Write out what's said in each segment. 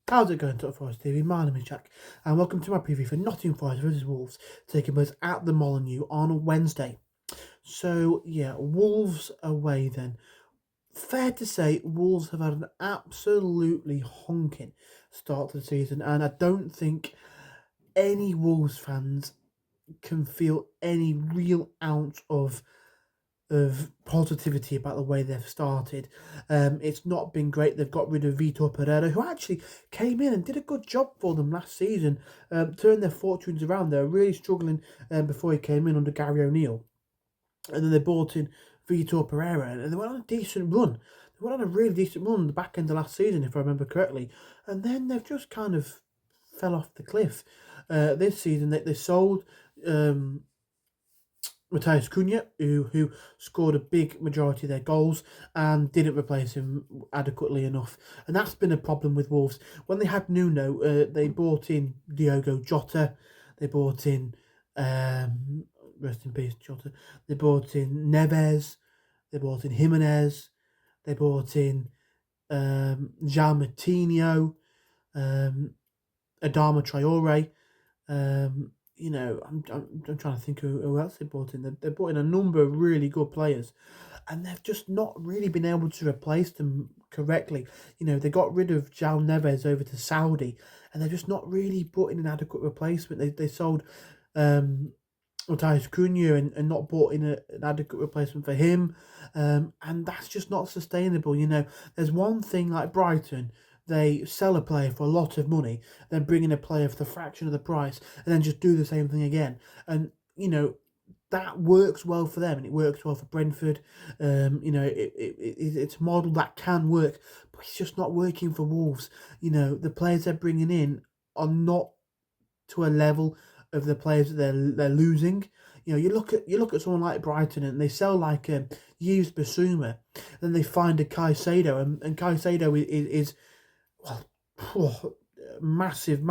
How's it going, Top Forest TV? My name is Jack, and welcome to my preview for Nottingham Forest vs Wolves, taking place at the Molineux on Wednesday. So, yeah, Wolves away then. Fair to say, Wolves have had an absolutely honking start to the season, and I don't think any Wolves fans can feel any real ounce of positivity about the way they've started. It's not been great. They've got rid of Vitor Pereira, who actually came in and did a good job for them last season, turned their fortunes around. They were really struggling before he came in under Gary O'Neill. And then they brought in Vitor Pereira, and they went on a decent run. They went on a really decent run at the back end of last season, if I remember correctly. And then they've just kind of fell off the cliff. This season, they sold Matheus Cunha, who scored a big majority of their goals and didn't replace him adequately enough. And that's been a problem with Wolves. When they had Nuno, they brought in Diogo Jota, they brought in, rest in peace, Jota, they brought in Neves, they brought in Jimenez, they brought in Jean Matinho, Adama Traore. I'm trying to think who else they brought in. They brought in a number of really good players, and they've just not really been able to replace them correctly. They got rid of João Neves over to Saudi, and they've just not really put in an adequate replacement. They sold Matheus Cunha and not brought in an adequate replacement for him, and that's just not sustainable. There's one thing like Brighton. They sell a player for a lot of money, then bring in a player for the fraction of the price, and then just do the same thing again. And, that works well for them, and it works well for Brentford. It's a model that can work, but it's just not working for Wolves. The players they're bringing in are not to a level of the players that they're losing. You look at someone like Brighton, and they sell like used Basuma, then they find a Caicedo, and Caicedo is well, massive,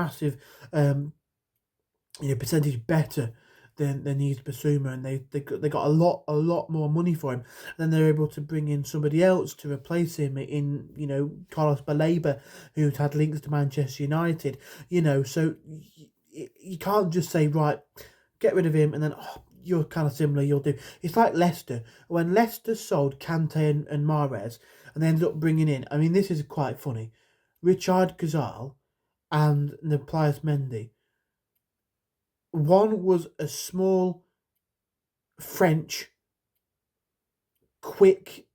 percentage better than used Basuma, and they got a lot more money for him. Then they're able to bring in somebody else to replace him in Carlos Baleba, who's had links to Manchester United. So you can't just say, right, get rid of him, and then you're kind of similar. You'll do. It's like Leicester when Leicester sold Kante and Mahrez, and they ended up bringing in. I mean, this is quite funny. Richard Gazal and Naplius Mendy. One was a small French, quick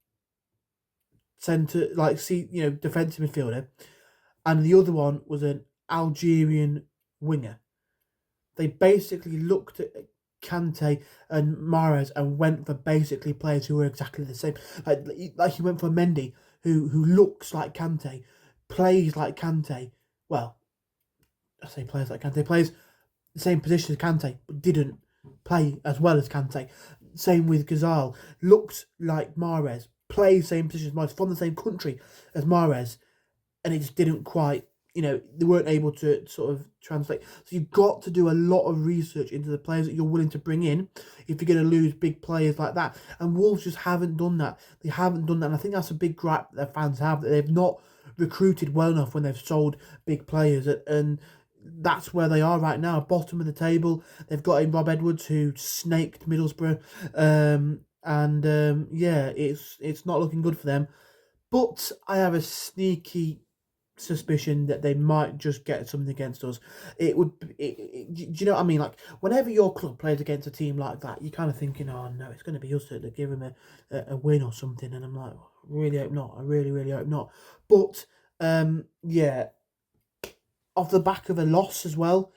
centre, defensive midfielder, and the other one was an Algerian winger. They basically looked at Kante and Mahrez and went for basically players who were exactly the same. Like he went for Mendy, who looks like Kante, plays like Kante. Well, I say players like Kante, plays the same position as Kante, but didn't play as well as Kante. Same with Gazal. Looks like Mahrez, plays same position as Mahrez, from the same country as Mahrez, and it just didn't quite, they weren't able to sort of translate. So you've got to do a lot of research into the players that you're willing to bring in if you're going to lose big players like that. And Wolves just haven't done that. They haven't done that, and I think that's a big gripe that their fans have, that they've not recruited well enough when they've sold big players, and that's where they are right now, bottom of the table. They've got in Rob Edwards, who snaked Middlesbrough, it's not looking good for them. But I have a sneaky suspicion that they might just get something against us. Do you know what I mean? Like, whenever your club plays against a team like that, you're kind of thinking, oh no, it's going to be us to give them a win or something. And I'm like, really hope not. I really, really hope not. But off the back of a loss as well.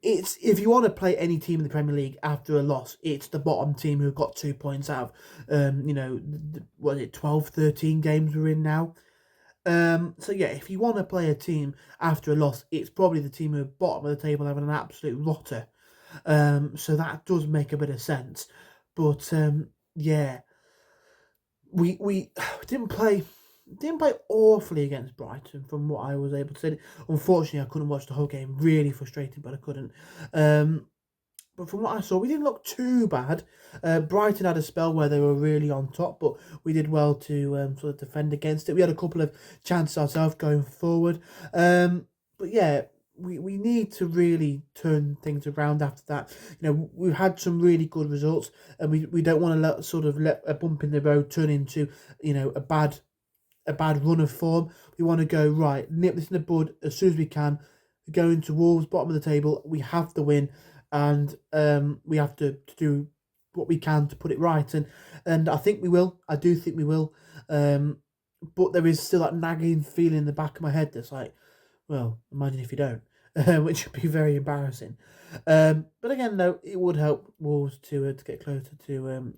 It's, if you want to play any team in the Premier League after a loss, it's the bottom team who got 2 points out of 12, 13 games we're in now. If you want to play a team after a loss, it's probably the team who are bottom of the table having an absolute rotter. So that does make a bit of sense. But we didn't play awfully against Brighton, from what I was able to see. Unfortunately, I couldn't watch the whole game. Really frustrating, but I couldn't. but from what I saw, we didn't look too bad. Brighton had a spell where they were really on top, but we did well to sort of defend against it. We had a couple of chances ourselves going forward. But yeah, we need to really turn things around after that. We've had some really good results, and we don't want to let a bump in the road turn into a bad run of form. We want to go, right, nip this in the bud as soon as we can. Go into Wolves, bottom of the table. We have to win, and we have to do what we can to put it right. And I think we will. I do think we will. But there is still that nagging feeling in the back of my head that's like, well, imagine if you don't, which would be very embarrassing. But again, though, it would help Wolves to get closer to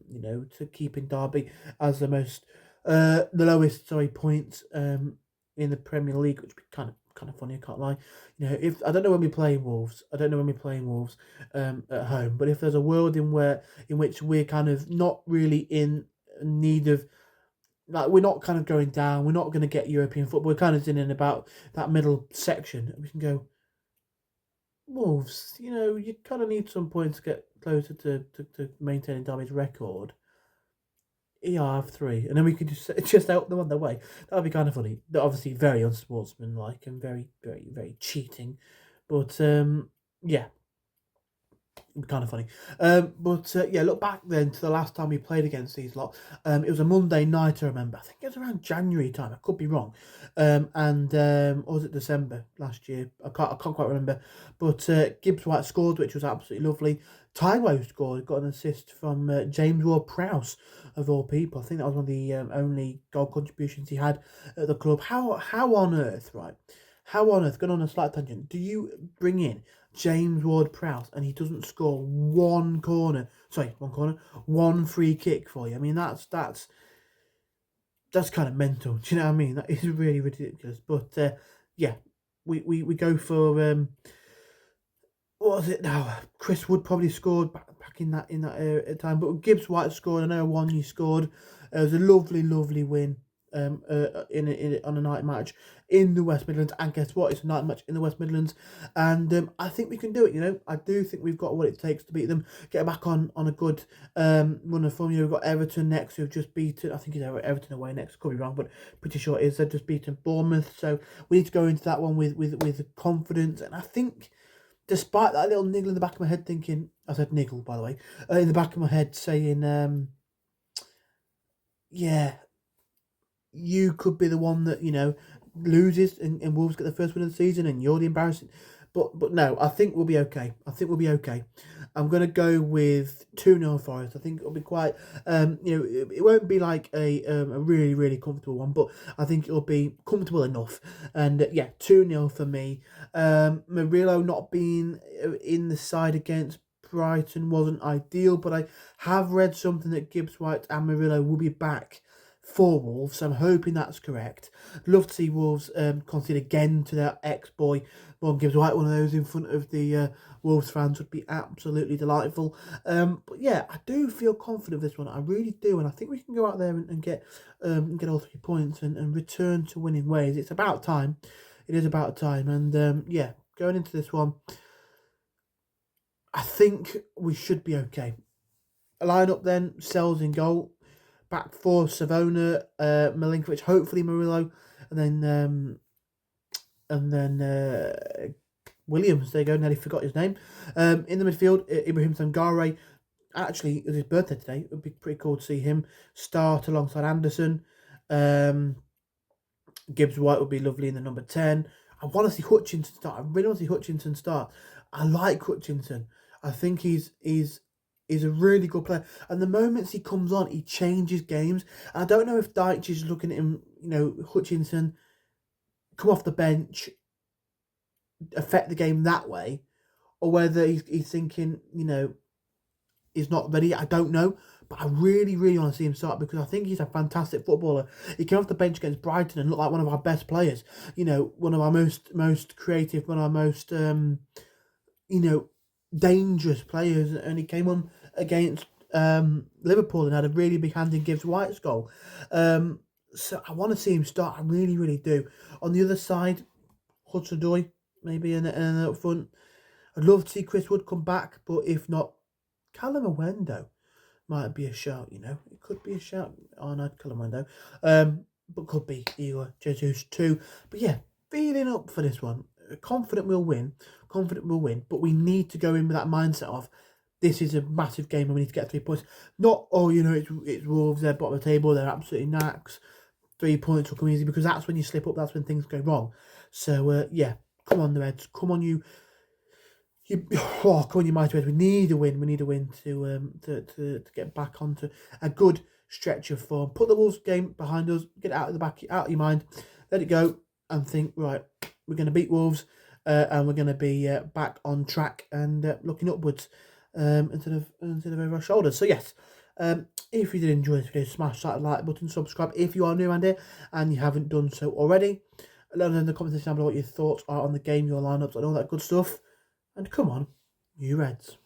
to keeping Derby as the lowest points in the Premier League, which would be kind of funny. I can't lie. If I don't know when we're playing Wolves, at home. But if there's a world in which we're kind of not really in need of, like, we're not kind of going down, we're not going to get European football, we're kind of in and about that middle section, we can go, Wolves, you kind of need some points to get closer to maintaining Derby's record. Yeah, I have three, and then we could just help them on their way. That would be kind of funny. They're obviously very unsportsmanlike and very, very, very cheating, but yeah, kind of funny. But yeah, look back then to the last time we played against these lot. It was a Monday night, I remember. I think it was around January time. I could be wrong. Or was it December last year? I can't quite remember. But Gibbs White scored, which was absolutely lovely. Taiwo scored, got an assist from James Ward-Prowse, of all people. I think that was one of the only goal contributions he had at the club. How on earth, right? How on earth, going on a slight tangent, do you bring in James Ward-Prowse and he doesn't score one free kick for you? I mean, that's kind of mental. Do you know what I mean? That is really ridiculous. But yeah, we go for what was it now? Chris Wood probably scored back in that time, but Gibbs White scored. I know Wanyi scored. It was a lovely win. On a night match in the West Midlands, and guess what? It's a night match in the West Midlands, and I think we can do it. I do think we've got what it takes to beat them, get back on a good run of form. We've got Everton next, who've just beaten. I think it's Everton away next. Could be wrong, but pretty sure it is. They've just beaten Bournemouth, so we need to go into that one with confidence. And I think, despite that little niggle in the back of my head, thinking, I said niggle, by the way, in the back of my head saying, yeah, you could be the one that, loses and Wolves get the first win of the season and you're the embarrassing. But no, I think we'll be okay. I'm going to go with 2-0 Forest. I think it'll be quite, it won't be like a really, really comfortable one, but I think it'll be comfortable enough. And yeah, 2-0 for me. Murillo not being in the side against Brighton wasn't ideal, but I have read something that Gibbs White and Murillo will be back for Wolves, so I'm hoping that's correct. Love to see Wolves concede again to their ex-boy, Morgan Gibbs White. One of those in front of the Wolves fans would be absolutely delightful. But yeah, I do feel confident of this one. I really do, and I think we can go out there and get all 3 points and return to winning ways. It's about time. It is about time, and yeah, going into this one, I think we should be okay. A line-up then, Sells in goal. Back four, Savona, Milinkovic, hopefully Murillo, and then Williams. There you go. Nearly forgot his name. In the midfield, Ibrahim Sangare. Actually, it was his birthday today. It would be pretty cool to see him start alongside Anderson. Gibbs White would be lovely in the number 10. I want to see Hutchinson start. I really want to see Hutchinson start. I like Hutchinson. I think he's a really good player. And the moments he comes on, he changes games. And I don't know if Dyche is looking at him, Hutchinson, come off the bench, affect the game that way, or whether he's thinking, he's not ready. I don't know. But I really, really want to see him start because I think he's a fantastic footballer. He came off the bench against Brighton and looked like one of our best players. One of our most creative, one of our most, dangerous players. And he came on against Liverpool and had a really big hand in Gibbs White's goal. So I want to see him start. I really, really do. On the other side, Hudson-Odoi maybe in up front. I'd love to see Chris Wood come back, but if not, Callum Owendo might be a shout, you know. It could be a shout. Oh, no, Callum Owendo. But could be Igor Jesus too. But yeah, feeling up for this one. Confident we'll win. But we need to go in with that mindset of this is a massive game and we need to get 3 points. Not, oh, you know, it's Wolves, they're bottom of the table, they're absolutely knacks. 3 points will come easy, because that's when you slip up, that's when things go wrong. So, yeah, come on, the Reds. Come on, you mighty Reds. We need a win. We need a win to get back onto a good stretch of form. Put the Wolves game behind us. Get it out of the back, out of your mind. Let it go and think, right, we're going to beat Wolves and we're going to be back on track and looking upwards instead of over our shoulders. So, yes, if you did enjoy this video, smash that like button, subscribe if you are new around here and you haven't done so already. Let us know in the comments down below what your thoughts are on the game, your lineups, and all that good stuff. And come on, you Reds.